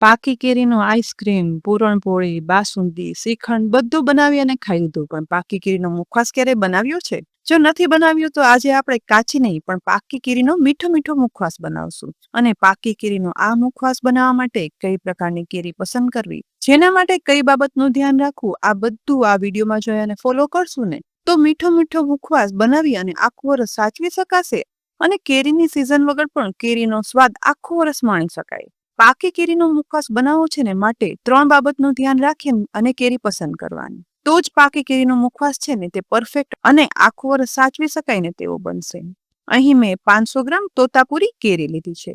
પાકી કેરીનો આઈસ્ક્રીમ, પૂરણપોળી, બાસુંદી, શ્રીખંડ બધું બનાવી અને ખાઈ લીધું. પણ પાકી કેરીનો મુખવાસ ક્યારેય બનાવ્યો છે? જો નથી બનાવ્યો તો આજે આપણે કાચી નહીં પણ પાકી કેરીનો મીઠો મીઠો મુખવાસ બનાવશું. અને પાકી કેરીનો આ મુખવાસ બનાવવા માટે કઈ પ્રકારની કેરી પસંદ કરવી, જેના માટે કઈ બાબતનું ધ્યાન રાખવું, આ બધું આ વિડીયોમાં જોઈ અને ફોલો કરશું ને તો મીઠો મીઠો મુખવાસ બનાવી અને આખું વરસ સાચવી શકાશે. અને કેરીની સિઝન વગર પણ કેરીનો સ્વાદ આખું વરસ માણી શકાય. પાકી કેરીનો મુખવાસ બનાવવો છે ને માટે 3 બાબતનું ધ્યાન રાખી અને કેરી પસંદ કરવાની. તો જ પાકી કેરીનો મુખવાસ છે ને તે પરફેક્ટ અને આખું વરસ સાચવી શકાય ને તેવો બનશે. અહીં મેં 500 ગ્રામ તોતાપુરી કેરી લીધી છે.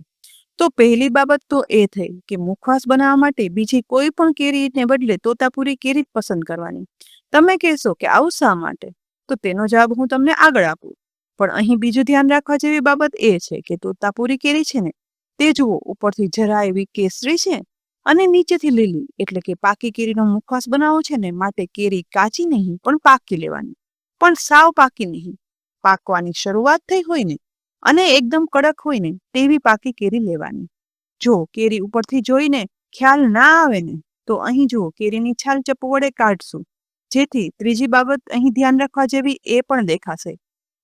તો પહેલી બાબત તો એ થઈ કે મુખવાસ બનાવવા માટે બીજી કોઈ પણ કેરીને બદલે તોતાપુરી કેરી જ પસંદ કરવાની. તમે કહેશો કે આવું શા માટે? તો તેનો જવાબ હું તમને આગળ આપું. પણ અહીં બીજું ધ્યાન રાખવા જેવી બાબત એ છે કે તોતાપુરી કેરી છે ને તે જુઓ, ઉપરથી જરા એવી કેસરી છે અને નીચેથી લીલી, એટલે કે પાકી કેરીનો મુખવાસ બનાવવો છે ને માટે કેરી કાચી નહીં પણ પાકી લેવાની. પણ સાવ પાકી નહીં, પાકવાની શરૂઆત થઈ હોય ને અને એકદમ કડક હોય ને તેવી પાકી કેરી લેવાની. જો કેરી ઉપરથી જોઈને ખ્યાલ ના આવે ને તો અહીં જુઓ કેરીની છાલ ચપ્પુ વડે કાઢશું, જેથી ત્રીજી બાબત અહીં ધ્યાન રાખવા જેવી એ પણ દેખાશે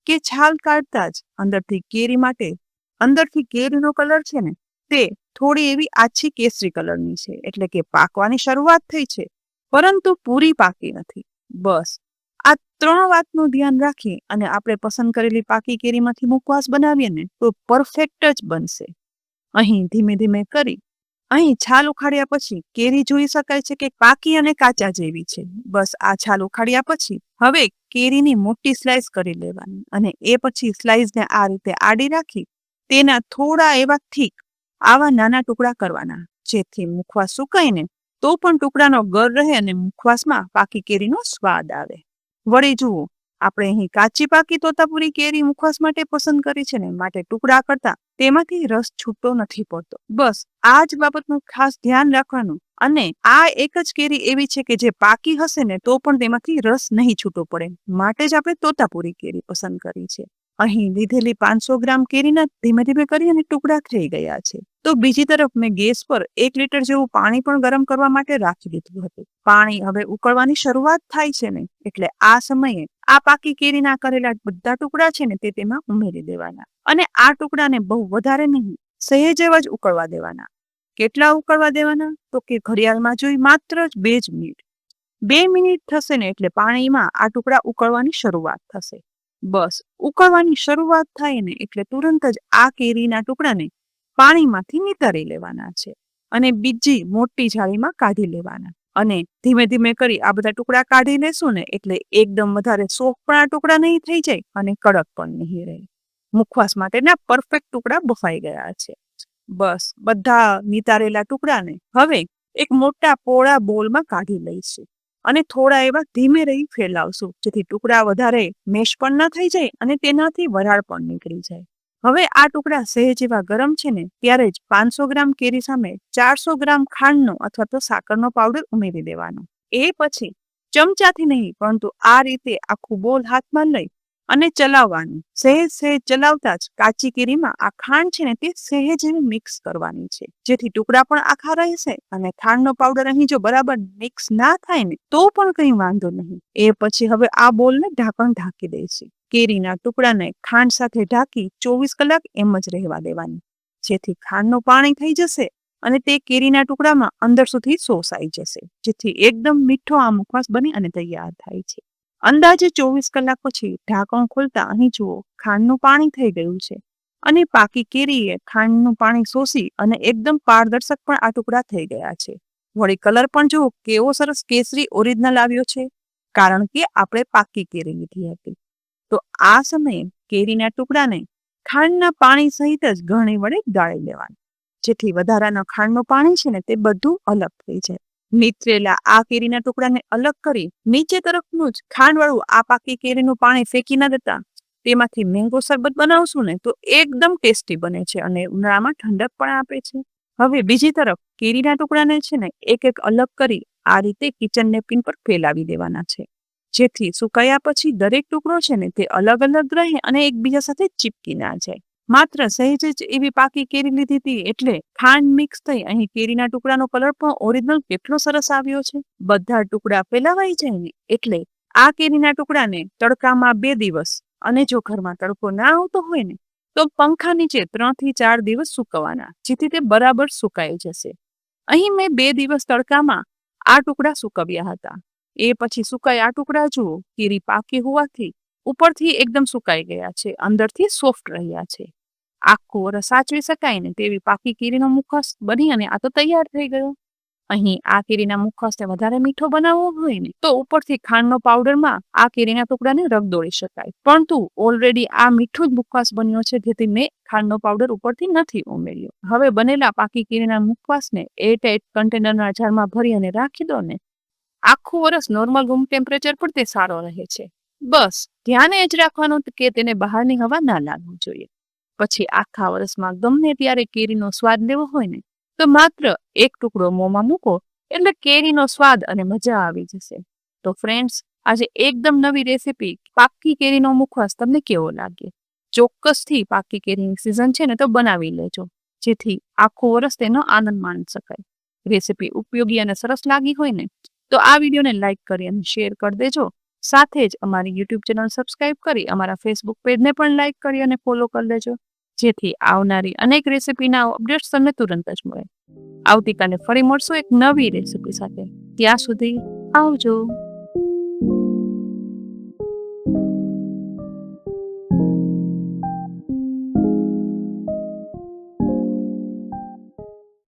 કે છાલ કાઢતા જ અંદરથી કેરીનો કલર છે ને તે થોડી એવી આછી કેસરી કલરની છે, એટલે કે પાકવાની શરૂઆત થઈ છે પરંતુ પૂરી પાકી નથી. બસ આ 3 વાતનું ધ્યાન રાખી અને આપણે પસંદ કરેલી પાકી કેરીમાંથી મુખવાસ બનાવીએ ને તો પરફેક્ટ જ બનશે. અહીં ધીમે ધીમે કરી અહીં છાલ ઉખાડ્યા પછી કેરી જોઈ શકાય છે કે પાકી અને કાચા જેવી છે. બસ આ છાલ ઉખાડ્યા પછી હવે કેરીની મોટી સ્લાઇસ કરી લેવાની અને એ પછી સ્લાઇસને આ રીતે આડી રાખી તેના થોડા એવા થીક આવા નાના ટુકડા કરવાના, જેથી મુખવાસ સુકાય ને તો પણ ટુકડાનો ગર રહે અને મુખવાસમાં પાકી કેરીનો સ્વાદ આવે. વળી જુઓ, આપણે અહીં કાચી પાકી તોતાપુરી કેરી મુખવાસ માટે પસંદ કરી છે ને માટે ટુકડા કરતા તેમાંથી રસ છૂટો નથી પડતો. બસ આ જ બાબતનું ખાસ ધ્યાન રાખવાનું. અને આ એક જ કેરી એવી છે કે જે પાકી હશે ને તો પણ તેમાંથી રસ નહીં છૂટો પડે, માટે જ આપણે તોતાપુરી કેરી પસંદ કરી છે. અહીં લીધેલી 500 ગ્રામ કેરીના ધીમે ધીમે કરી અને ટુકડા થઈ ગયા છે. તો બીજી તરફ મેં ગેસ પર 1 લીટર જેવું પાણી પણ ગરમ કરવા માટે રાખી દીધું હતું. પાણી હવે ઉકળવાની શરૂઆત થાય છે ને એટલે આ સમયે આ પાકી કેરીના કરેલા બધા ટુકડા છે ને તે તેમાં ઉમેરી દેવાના. અને આ ટુકડાને બહુ વધારે નહીં, સહેજ એવા જ ઉકળવા દેવાના. કેટલા ઉકળવા દેવાના? તો કે ઘડિયાળમાં જોઈ માત્ર 2 જ મિનિટ. 2 મિનિટ થશે ને એટલે પાણીમાં આ ટુકડા ઉકળવાની શરૂઆત થશે. બસ ઉકળવાની શરૂઆત થાય ને એટલે તુરંત જ આ કેરીના ટુકડાને પાણીમાંથી નિતારી લેવાના છે અને બીજી મોટી જાળીમાં કાઢી લેવાના. અને ધીમે ધીમે કરી આ બધા ટુકડા કાઢી લેશું ને એટલે એકદમ વધારે સોફ્ટ પણ આ ટુકડા નહીં થઈ જાય અને કડક પણ નહીં રહે. મુખવાસ માટેના પરફેક્ટ ટુકડા બફાઈ ગયા છે. બસ બધા નિતારેલા ટુકડાને હવે એક મોટા પોળા બોલમાં કાઢી લઈશું અને થોડા એવા ધીમે રહી ફેલાવશું, જેથી ટુકડા વધારે મેશ પણ ન થઈ જાય અને તેનાથી વરાળ પણ નીકળી જાય. હવે આ ટુકડા સહેજ એવા ગરમ છે ને ત્યારે જ 500 ગ્રામ કેરી સામે 400 ગ્રામ ખાંડનો અથવા તો સાકરનો પાવડર ઉમેરી દેવાનો. એ પછી ચમચાથી નહીં પરંતુ આ રીતે આખું બોલ હાથમાં લઈ અને ચલાવવાનું. સહેજ સહેજ ચલાવતા જ કાચી કેરીમાં આ ખાંડ છે ને તે સહેજ એવી મિક્સ કરવાની છે, જેથી ટુકડા પણ આખા રહેશે અને ખાંડનો પાવડર અહીં જો બરાબર મિક્સ ના થાય ને તો પણ કંઈ વાંધો નહીં. એ પછી હવે આ બોલને ઢાંકણ ઢાંકી દઈશું. કેરીના ટુકડાને ખાંડ સાથે ઢાંકી 24 કલાક એમ જ રહેવા દેવાની, જેથી ખાંડનું પાણી થઈ જશે અને તે કેરીના ટુકડામાં અંદર સુધી શોષાઈ જશે, જેથી એકદમ મીઠો આ મુખવાસ બની અને તૈયાર થાય છે. અંદાજે 24 કલાક પછી ઢાંકણ ખોલતા અહીં જુઓ ખાંડનું પાણી થઈ ગયું છે અને પાકી કેરીએ ખાંડનું પાણી શોષી અને એકદમ પારદર્શક પણ આ ટુકડા થઈ ગયા છે. વળી કલર પણ જુઓ કેવો સરસ કેસરી ઓરિજિનલ આવ્યો છે, કારણ કે આપણે પાકી કેરી લીધી હતી. તો આ સમયે કેરીના ટુકડાને ખાંડના પાણી સહિત જ ગળણી વડે ગાળી લેવાનું, જેથી વધારાના ખાંડનું પાણી છે ને તે બધું અલગ થઈ જાય. નીતરેલા આ કેરીના ટુકડાને અલગ કરી નીચે તરફનું જ ખાંડવાળું આ પાકી કેરીનું પાણી ફેંકી ન દેતા તેમાંથી મેંગો શરબત બનાવશું ને તો એકદમ ટેસ્ટી બને છે અને ઉનાળામાં ઠંડક પણ આપે છે. હવે બીજી તરફ કેરીના ટુકડાને છે ને એક એક અલગ કરી આ રીતે કિચન નેપકિન પર ફેલાવી દેવાના છે, જેથી સુકાયા પછી દરેક ટુકડો છે ને તે અલગ અલગ રહે અને એકબીજા સાથે ચીપકી ના જાય. માત્ર સહેજ જ એવી પાકી કેરી લીધી હતી એટલે ખાંડ મિક્સ થઈ અહીં કેરીના ટુકડાનો કલર પણ ઓરિજિનલ કેટલો સરસ આવ્યો છે. બધા ટુકડા ફેલાવાઈ જાય ને એટલે આ કેરીના ટુકડાને તડકામાં 2 દિવસ અને જો ઘરમાં તડકો ના આવતો હોય ને તો પંખા નીચે 3 થી 4 દિવસ સૂકવવાના, જેથી તે બરાબર સુકાઈ જશે. અહીં મેં 2 દિવસ તડકામાં આ ટુકડા સૂકવ્યા હતા. એ પછી સુકાય આ ટુકડા જુઓ, કેરી પાકી હોવાથી ઉપરથી એકદમ સુકાઈ ગયા છે, અંદરથી સોફ્ટ રહ્યા છે. આખું વરસ સાચવી શકાય ને તેવી પાકી કેરીનો મુખવાસ બની અને આ તો તૈયાર થઈ ગયો. અહીં આ કેરીના મુખવાસને વધારે મીઠો બનાવવો હોય ને તો ઉપરથી ખાંડનો પાવડરમાં આ કેરીના ટુકડાને રગદોળી શકાય, પરંતુ ઓલરેડી આ મીઠું જ મુખવાસ બન્યો છે, જેથી મેં ખાંડનો પાવડર ઉપરથી નથી ઉમેર્યો. હવે બનેલા પાકી કેરીના મુખવાસને એરટાઇટ કન્ટેનરના જારમાં ભરી અને રાખી દો ને, આખું વર્ષ નોર્મલ રૂમ ટેમ્પરેચર પર તે સારો રહે છે. બસ ધ્યાન એ જ રાખવાનું કે તેને બહારની હવા ના લાગવી જોઈએ. પછી આખા વર્ષમાં ગમે ત્યારે કેરીનો સ્વાદ લેવો હોય ને તો માત્ર એક ટુકડો મોંમાં મૂકો એટલે કેરીનો સ્વાદ અને મજા આવી જશે. તો ફ્રેન્ડ્સ, આજે એકદમ નવી રેસીપી પાકી કેરીનો મુખવાસ તમને કેવો લાગે? ચોક્કસથી પાકી કેરીની સિઝન છે ને તો બનાવી લેજો, જેથી આખું વર્ષ તેનો આનંદ માણી શકાય. રેસીપી ઉપયોગી અને સરસ લાગી હોય ને તો આ વિડીયોને લાઈક કરી અને શેર કરી દેજો. સાથે જ અમારી યુટ્યુબ ચેનલ સબસ્ક્રાઇબ કરી અમારા ફેસબુક પેજને પણ લાઈક કરી અને ફોલો કરી લેજો, જેથી આવનારી અનેક રેસીપીના અપડેટ્સ તમને તુરંત જ મળે. આવતીકાલે ફરી મળશું એક નવી રેસીપી સાથે. ત્યાં સુધી આવજો.